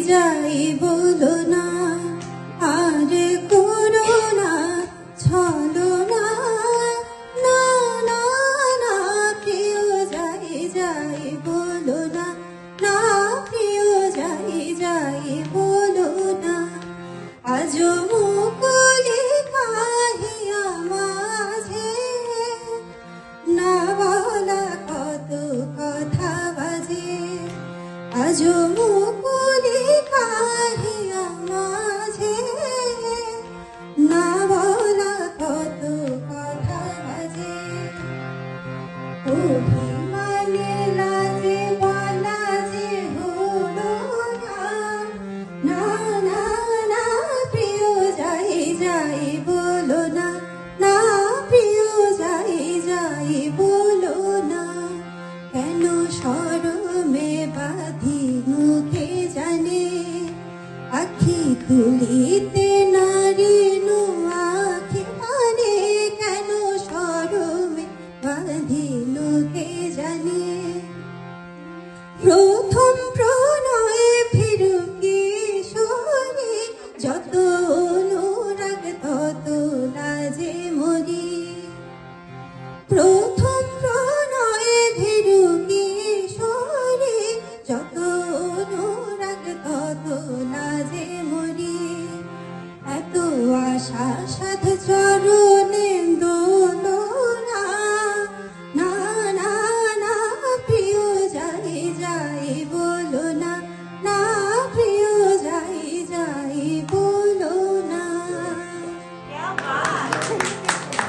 যাই বলো না, আর করো না ছলনা, না না না প্রিয় যাই যাই বলো না, না প্রিয় যাই যাই বলো না। আজও মুকুলি কাহিয়া মাঝে না বলা কত কথা বাজে, আজও মুকুলি কাহিয়া মাঝে না বলা কত কথা বাজে। অভিমানে লাজে বলা যে হলো না, না না না প্রিয় যাই যাই বলো না, না প্রিয় যাই যাই বলো না। কেন শরমে বাঁধি মুখে জানে, আখি খুলিতে নারী নু আখি মানে, কেন শরমে বাঁধি